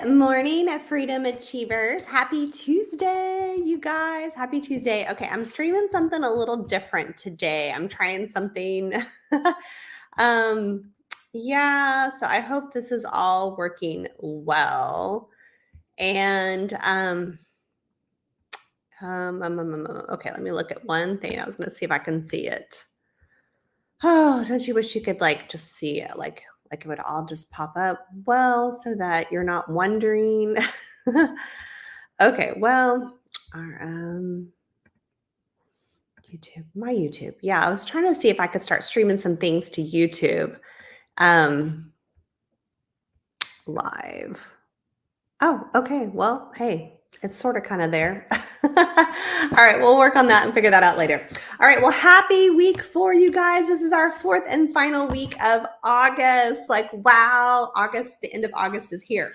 Good morning, Freedom Achievers. Happy Tuesday, you guys. Happy Tuesday. Okay, I'm streaming something a little different today. I'm trying something. um, yeah, so I hope this is all working well. And okay, let me look at one thing. I was going to see if I can see it. Oh, don't you wish you could just see it, like it would all just pop up? Well, so that you're not wondering. Okay, well, our YouTube, my YouTube. Yeah, I was trying to see if I could start streaming some things to YouTube live. Oh, okay. Well, hey, it's sort of kind of there. All right, we'll work on that and figure that out later. All right, well, happy week 4, you guys. This is our 4th and final week of August. Like, wow, August, the end of August is here.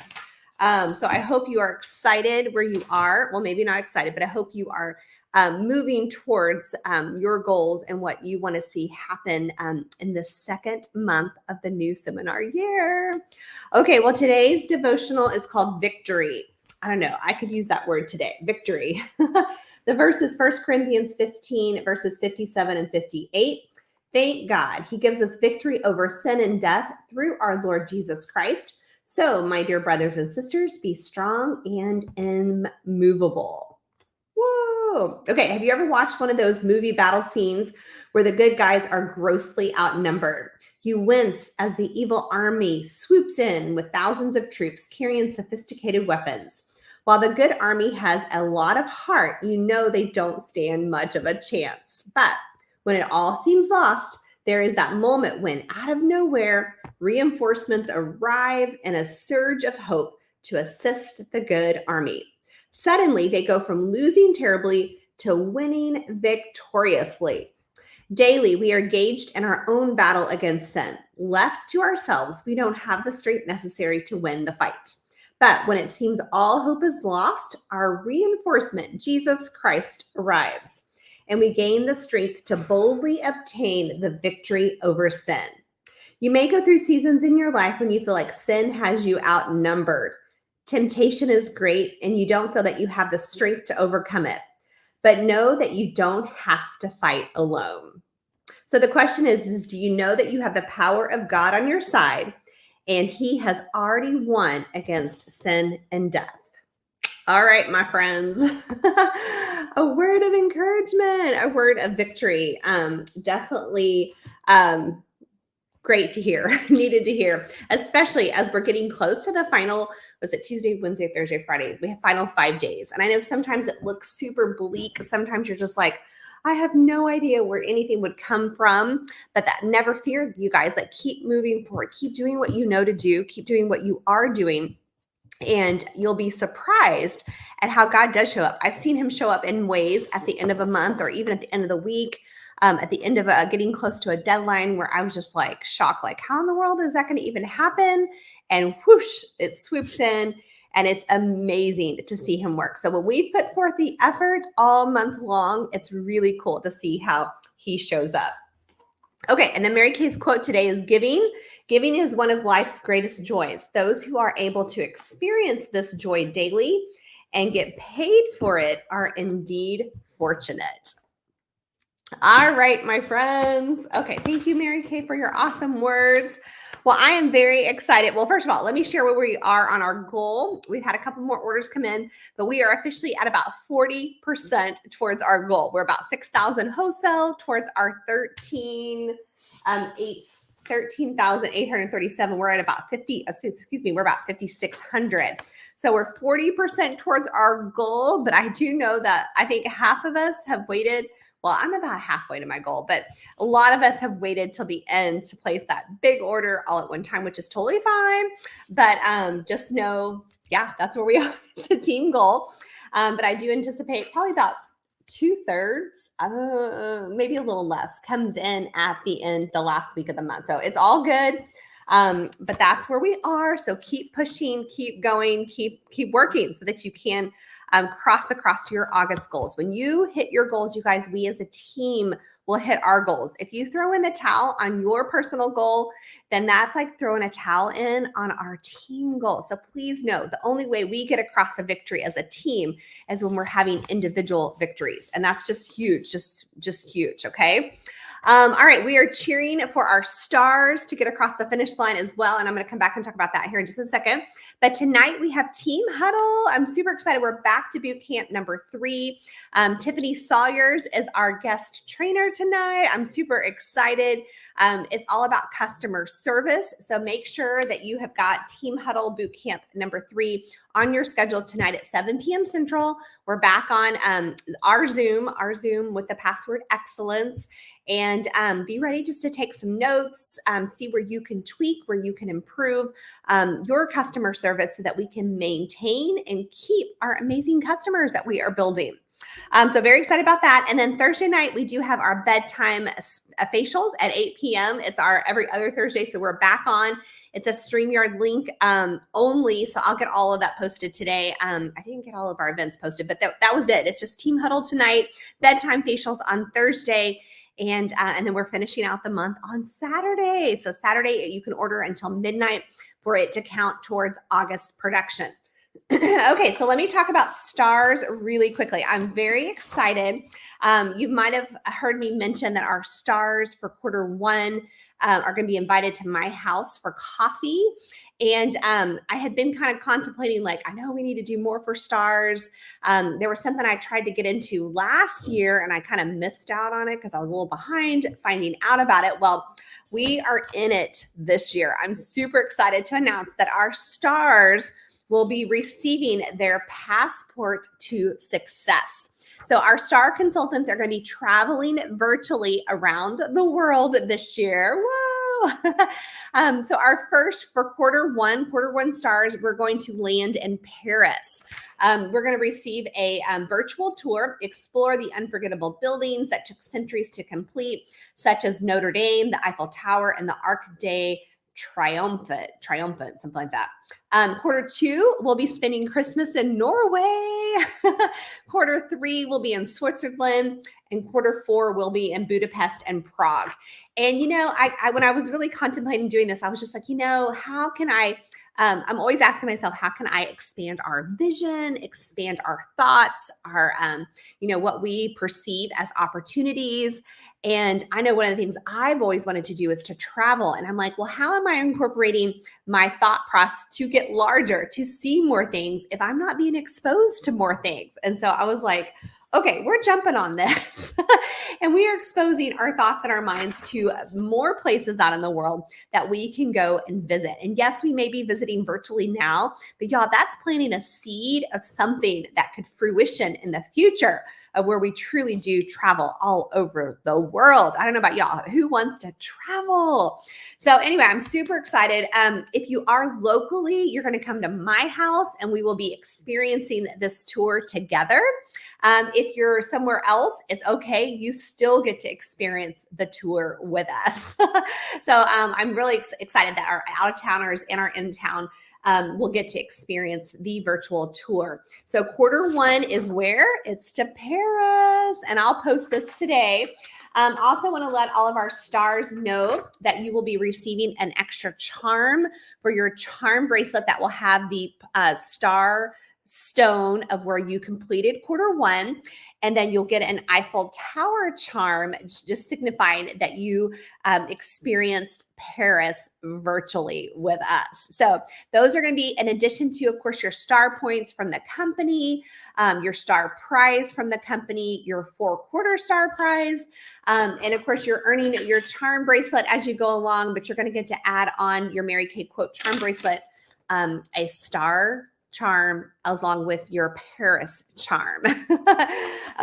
So I hope you are excited where you are. Well, maybe not excited, but I hope you are moving towards your goals and what you want to see happen in the second month of the new seminar year. Okay, well, today's devotional is called Victory. I don't know. I could use that word today, victory. The verse is 1 Corinthians 15, verses 57 and 58. Thank God he gives us victory over sin and death through our Lord Jesus Christ. So, my dear brothers and sisters, be strong and immovable. Whoa. Okay, have you ever watched one of those movie battle scenes where the good guys are grossly outnumbered? You wince as the evil army swoops in with thousands of troops carrying sophisticated weapons. While the good army has a lot of heart, you know they don't stand much of a chance. But when it all seems lost, there is that moment when, out of nowhere, reinforcements arrive and a surge of hope to assist the good army. Suddenly, they go from losing terribly to winning victoriously. Daily, we are engaged in our own battle against sin. Left to ourselves, we don't have the strength necessary to win the fight. But when it seems all hope is lost, our reinforcement, Jesus Christ, arrives, and we gain the strength to boldly obtain the victory over sin. You may go through seasons in your life when you feel like sin has you outnumbered. Temptation is great, and you don't feel that you have the strength to overcome it. But know that you don't have to fight alone. So the question is do you know that you have the power of God on your side, and he has already won against sin and death? All right, my friends, a word of encouragement, a word of victory. Definitely great to hear, needed to hear, especially as we're getting close to the final, was it Tuesday, Wednesday, Thursday, Friday? We have final 5 days. And I know sometimes it looks super bleak. Sometimes you're just like, I have no idea where anything would come from, but that never fear, you guys, like keep moving forward, keep doing what you know to do, keep doing what you are doing. And you'll be surprised at how God does show up. I've seen him show up in ways at the end of a month or even at the end of the week, at the end of getting close to a deadline where I was just like shocked, like how in the world is that going to even happen? And whoosh, it swoops in, and it's amazing to see him work. So when we put forth the effort all month long, it's really cool to see how he shows up. Okay, and then Mary Kay's quote today is giving. Giving is one of life's greatest joys. Those who are able to experience this joy daily and get paid for it are indeed fortunate. All right, my friends. Okay, thank you, Mary Kay, for your awesome words. Well, I am very excited. Well, first of all, let me share where we are on our goal. We've had a couple more orders come in, but we are officially at about 40% towards our goal. We're about 6,000 wholesale towards our 13,837. We're at about 50, excuse me, we're about 5,600. So we're 40% towards our goal, but I do know that I think half of us have waited. Well, I'm about halfway to my goal, but a lot of us have waited till the end to place that big order all at one time, which is totally fine. But just know, yeah, that's where we are. It's the team goal. But I do anticipate probably about 2/3, maybe a little less, comes in at the end, the last week of the month. So it's all good. But that's where we are. So keep pushing, keep going, keep working so that you can across your August goals. When you hit your goals, you guys, we as a team will hit our goals. If you throw in the towel on your personal goal, then that's like throwing a towel in on our team goal. So please know the only way we get across the victory as a team is when we're having individual victories. And that's just huge, just huge, okay? All right, we are cheering for our stars to get across the finish line as well. And I'm going to come back and talk about that here in just a second. But tonight we have Team Huddle. I'm super excited. We're back to boot camp number 3. Tiffany Sawyers is our guest trainer tonight. I'm super excited. It's all about customer service. So make sure that you have got Team Huddle boot camp number 3 on your schedule tonight at 7 p.m. Central. We're back on our Zoom with the password excellence. And be ready just to take some notes, see where you can tweak, where you can improve your customer service so that we can maintain and keep our amazing customers that we are building. So very excited about that. And then Thursday night, we do have our bedtime facials at 8 p.m. It's our every other Thursday. So we're back on. It's a StreamYard link only. So I'll get all of that posted today. I didn't get all of our events posted, but that was it. It's just Team Huddle tonight, bedtime facials on Thursday. And then we're finishing out the month on Saturday. So Saturday, you can order until midnight for it to count towards August production. Okay, so let me talk about stars really quickly. I'm very excited. You might have heard me mention that our stars for quarter 1 are going to be invited to my house for coffee. And I had been kind of contemplating, like, I know we need to do more for stars. There was something I tried to get into last year and I kind of missed out on it because I was a little behind finding out about it. Well, we are in it this year. I'm super excited to announce that our stars will be receiving their passport to success. So our star consultants are going to be traveling virtually around the world this year. Whoa! So our first for quarter one stars, we're going to land in Paris. We're going to receive a virtual tour, explore the unforgettable buildings that took centuries to complete, such as Notre Dame, the Eiffel Tower, and the Arc de Triumphant, something like that. Quarter 2, we'll be spending Christmas in Norway. Quarter 3 will be in Switzerland, and quarter 4 will be in Budapest and Prague. And I when I was really contemplating doing this, I was just like, how can I? I'm always asking myself, how can I expand our vision, expand our thoughts, our what we perceive as opportunities. And I know one of the things I've always wanted to do is to travel. And I'm like, well, how am I incorporating my thought process to get larger, to see more things if I'm not being exposed to more things? And so I was like, okay, we're jumping on this. And we are exposing our thoughts and our minds to more places out in the world that we can go and visit. And yes, we may be visiting virtually now, but y'all, that's planting a seed of something that could fruition in the future of where we truly do travel all over the world. I don't know about y'all, who wants to travel? So anyway, I'm super excited. If you are locally, you're going to come to my house and we will be experiencing this tour together. If you're somewhere else, it's okay. You still get to experience the tour with us. So I'm really excited that our out-of-towners and our in-town will get to experience the virtual tour. So quarter 1 is where? It's to Paris. And I'll post this today. Also want to let all of our stars know that you will be receiving an extra charm for your charm bracelet that will have the star stone of where you completed quarter 1. And then you'll get an Eiffel Tower charm, just signifying that you experienced Paris virtually with us. So those are going to be in addition to, of course, your star points from the company, your star prize from the company, your 4-quarter star prize. And of course, you're earning your charm bracelet as you go along, but you're going to get to add on your Mary Kay quote charm bracelet, a star charm along with your Paris charm.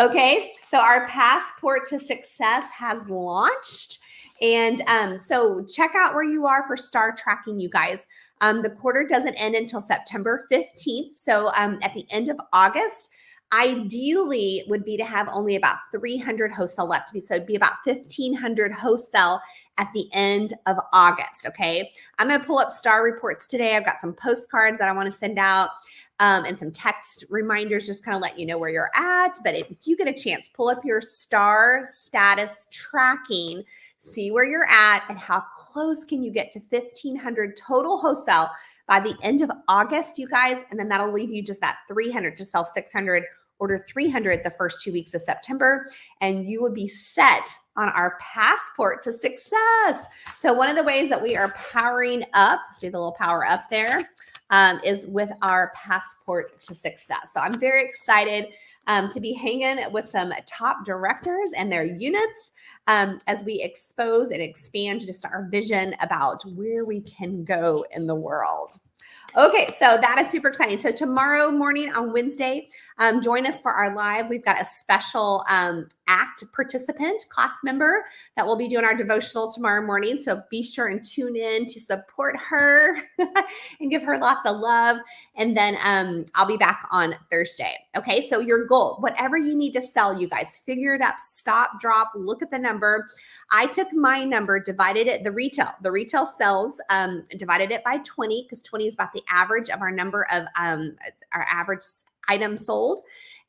Okay, so our passport to success has launched. And so check out where you are for star tracking, you guys. The quarter doesn't end until September 15th. So at the end of August, ideally would be to have only about 300 hosts left. So it'd be about 1,500 hosts at the end of August, okay? I'm going to pull up star reports today. I've got some postcards that I want to send out. and some text reminders, just kind of let you know where you're at. But if you get a chance, pull up your star status tracking, see where you're at and how close can you get to 1,500 total wholesale by the end of August, you guys. And then that'll leave you just that 300 to sell 600, order 300 the first 2 weeks of September, and you will be set on our passport to success. So one of the ways that we are powering up, see the little power up there, is with our passport to success. So I'm very excited to be hanging with some top directors and their units as we expose and expand just our vision about where we can go in the world. Okay, so that is super exciting. So tomorrow morning on Wednesday, join us for our live. We've got a special ACT participant, class member, that will be doing our devotional tomorrow morning. So be sure and tune in to support her and give her lots of love. And then I'll be back on Thursday. Okay, so your goal, whatever you need to sell, you guys, figure it out. Stop, drop, look at the number. I took my number, divided it, the retail sells, divided it by 20, because 20 is about the average of our number of our average items sold,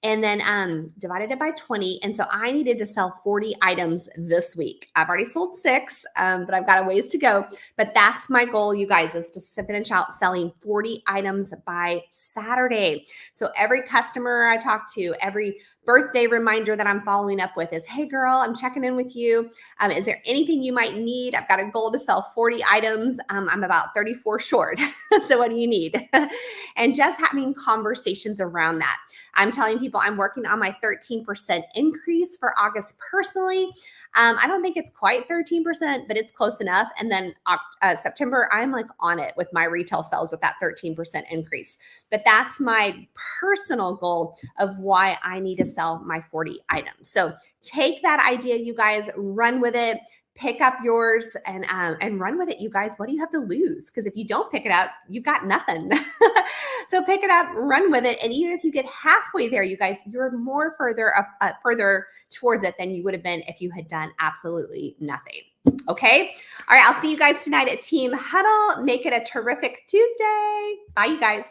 and then divided it by 20. And so I needed to sell 40 items this week. I've already sold 6, but I've got a ways to go. But that's my goal, you guys, is to finish out selling 40 items by Saturday. So every customer I talk to, every birthday reminder that I'm following up with is, hey girl, I'm checking in with you. Is there anything you might need? I've got a goal to sell 40 items. I'm about 34 short. So what do you need? And just having conversations around that. I'm telling people I'm working on my 13% increase for August personally. I don't think it's quite 13%, but it's close enough. And then September, I'm like on it with my retail sales with that 13% increase. But that's my personal goal of why I need to sell my 40 items. So take that idea, you guys, run with it. Pick up yours and run with it, you guys. What do you have to lose? Because if you don't pick it up, you've got nothing. So pick it up, run with it. And even if you get halfway there, you guys, you're more further towards it than you would have been if you had done absolutely nothing. Okay. All right. I'll see you guys tonight at Team Huddle. Make it a terrific Tuesday. Bye, you guys.